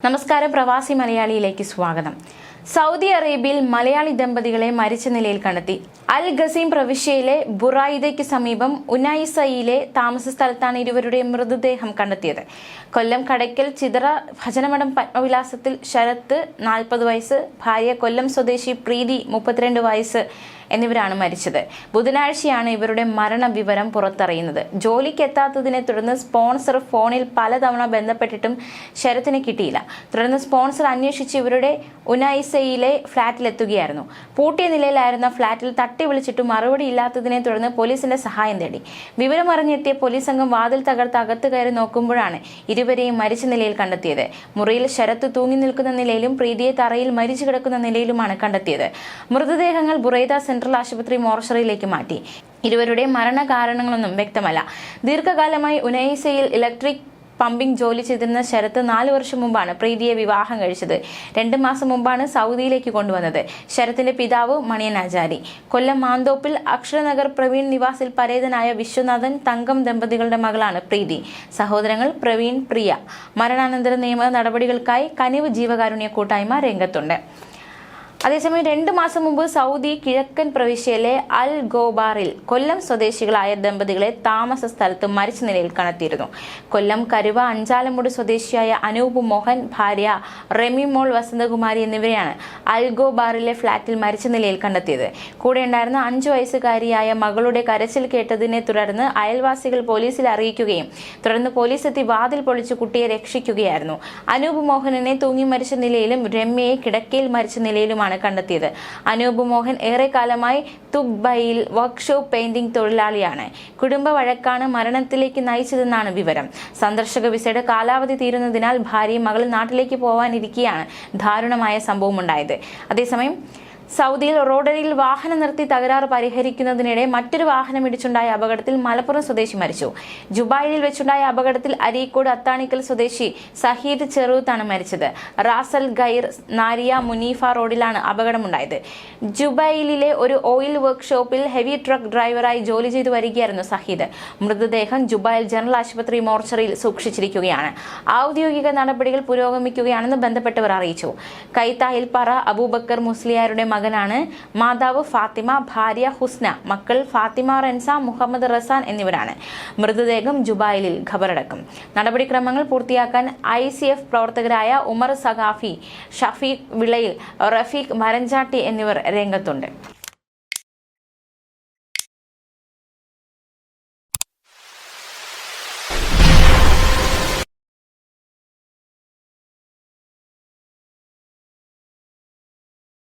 നമസ്കാരം, പ്രവാസി മലയാളിയിലേക്ക് സ്വാഗതം. സൗദി അറേബ്യയിൽ മലയാളി ദമ്പതികളെ മരിച്ച നിലയിൽ കണ്ടെത്തി. അൽ ഗസീം പ്രവിശ്യയിലെ ബുറായിദയ്ക്ക് സമീപം ഉനൈസയിലെ താമസ സ്ഥലത്താണ് ഇരുവരുടെയും മൃതദേഹം കണ്ടെത്തിയത്. കൊല്ലം കടയ്ക്കൽ ചിതറ ഭജനമഠം പത്മവിലാസത്തിൽ ശരത്ത് 40 വയസ്സ്, ഭാര്യ കൊല്ലം സ്വദേശി പ്രീതി 32 വയസ്സ് എന്നിവരാണ് മരിച്ചത്. ബുധനാഴ്ചയാണ് ഇവരുടെ മരണവിവരം പുറത്തറിയുന്നത്. ജോലിക്ക് എത്താത്തതിനെ തുടർന്ന് സ്പോൺസർ ഫോണിൽ പലതവണ ബന്ധപ്പെട്ടിട്ടും ശരത്തിന് കിട്ടിയില്ല. തുടർന്ന് സ്പോൺസർ അന്വേഷിച്ച് ഇവരുടെ ഉനൈസയിലെ ഫ്ളാറ്റിലെത്തുകയായിരുന്നു. പൂട്ടിയ നിലയിലായിരുന്ന ഫ്ളാറ്റിൽ തട്ടി വിളിച്ചിട്ടും മറുപടി ഇല്ലാത്തതിനെ തുടർന്ന് പോലീസിന്റെ സഹായം തേടി. വിവരമറിഞ്ഞെത്തിയ പോലീസ് സംഘം വാതിൽ തകർത്ത് അകത്ത് കയറി നോക്കുമ്പോഴാണ് ഇരുവരെയും മരിച്ച നിലയിൽ കണ്ടെത്തിയത്. മുറിയിൽ ശരത്ത് തൂങ്ങി നിൽക്കുന്ന നിലയിലും പ്രീതിയെ തറയിൽ മരിച്ചു കിടക്കുന്ന നിലയിലുമാണ് കണ്ടെത്തിയത്. മൃതദേഹങ്ങൾ ബുറൈദ സെൻട്രൽ ആശുപത്രി മോർച്ചറിയിലേക്ക് മാറ്റി. ഇരുവരുടെ മരണകാരണങ്ങളൊന്നും വ്യക്തമല്ല. ദീർഘകാലമായി ഉനൈസയിൽ ഇലക്ട്രിക് പമ്പിംഗ് ജോലി ചെയ്തിരുന്ന ശരത്ത് 4 വർഷം മുമ്പാണ് പ്രീതിയെ വിവാഹം കഴിച്ചത്. 2 മാസം മുമ്പാണ് സൗദിയിലേക്ക് കൊണ്ടുവന്നത്. ശരത്തിന്റെ പിതാവ് മണിയൻ ആചാരി. കൊല്ലം മാന്തോപ്പിൽ അക്ഷരനഗർ പ്രവീൺ നിവാസിൽ പരേതനായ വിശ്വനാഥൻ തങ്കം ദമ്പതികളുടെ മകളാണ് പ്രീതി. സഹോദരങ്ങൾ പ്രവീൺ, പ്രിയ. മരണാനന്തര നിയമ നടപടികൾക്കായി കനിവ് ജീവകാരുണ്യ കൂട്ടായ്മ രംഗത്തുണ്ട്. അതേസമയം 2 മാസം മുമ്പ് സൗദി കിഴക്കൻ പ്രവിശ്യയിലെ അൽ ഗോബാറിൽ കൊല്ലം സ്വദേശികളായ ദമ്പതികളെ താമസ സ്ഥലത്ത് മരിച്ച നിലയിൽ കണ്ടെത്തിയിരുന്നു. കൊല്ലം കരുവ അഞ്ചാലമുട് സ്വദേശിയായ അനൂപ് മോഹൻ, ഭാര്യ റെമിമോൾ വസന്തകുമാരി എന്നിവരെയാണ് അൽ ഗോബാറിലെ ഫ്ളാറ്റിൽ മരിച്ച നിലയിൽ കണ്ടെത്തിയത്. കൂടെ ഉണ്ടായിരുന്ന 5 വയസ്സുകാരിയായ മകളുടെ കരച്ചിൽ കേട്ടതിനെ തുടർന്ന് അയൽവാസികൾ പോലീസിൽ അറിയിക്കുകയും തുടർന്ന് പോലീസ് എത്തി വാതിൽ പൊളിച്ച് കുട്ടിയെ രക്ഷിക്കുകയായിരുന്നു. അനൂപ് മോഹനെ തൂങ്ങി മരിച്ച നിലയിലും രമ്യയെ കിടക്കയിൽ മരിച്ച നിലയിലുമാണ് കണ്ടെത്തിയത്. അനൂപ് മോഹൻ ഏറെക്കാലമായി തുഗ്ബയിൽ വർക്ക്ഷോപ്പ് പെയിന്റിംഗ് തൊഴിലാളിയാണ്. കുടുംബ വഴക്കാണ് മരണത്തിലേക്ക് നയിച്ചതെന്നാണ് വിവരം. സന്ദർശക വിസയുടെ കാലാവധി തീരുന്നതിനാൽ ഭാര്യയും മകളും നാട്ടിലേക്ക് പോവാനിരിക്കെയാണ് ദാരുണമായ സംഭവമുണ്ടായത്. അതേസമയം സൗദിയിൽ റോഡരികിൽ വാഹനം നിർത്തി തകരാറ് പരിഹരിക്കുന്നതിനിടെ മറ്റൊരു വാഹനം ഇടിച്ചുണ്ടായ അപകടത്തിൽ മലപ്പുറം സ്വദേശി മരിച്ചു. ജുബൈലിൽ വെച്ചുണ്ടായ അപകടത്തിൽ അരീക്കോട് അത്താണിക്കൽ സ്വദേശി സഹീദ് ചെറൂത്താണ് മരിച്ചത്. റാസൽ ഗൈർ നാരിയ മുനീഫ റോഡിലാണ് അപകടമുണ്ടായത്. ജുബൈലിലെ ഒരു ഓയിൽ വർക്ക്ഷോപ്പിൽ ഹെവി ട്രക്ക് ഡ്രൈവറായി ജോലി ചെയ്തു വരികയായിരുന്നു സഹീദ്. മൃതദേഹം ജുബൈൽ ജനറൽ ആശുപത്രി മോർച്ചറിയിൽ സൂക്ഷിച്ചിരിക്കുകയാണ്. ഔദ്യോഗിക നടപടികൾ പുരോഗമിക്കുകയാണെന്ന് ബന്ധപ്പെട്ടവർ അറിയിച്ചു. കൈത്തായിൽ പറ അബൂബക്കർ മുസ്ലിയാരുടെ മകനാണ്. മാതാവ് ഫാത്തിമ, ഭാര്യ ഹുസ്ന, മക്കൾ ഫാത്തിമ, റൻസ, മുഹമ്മദ് റസാൻ എന്നിവരാണ്. മൃതദേഹം ജുബൈലിൽ ഖബറടക്കും. നടപടിക്രമങ്ങൾ പൂർത്തിയാക്കാൻ ICF പ്രവർത്തകരായ ഉമർ സഖാഫി, ഷഫീഖ് വിളയിൽ, റഫീഖ് മരഞ്ചാട്ടി എന്നിവർ രംഗത്തുണ്ട്.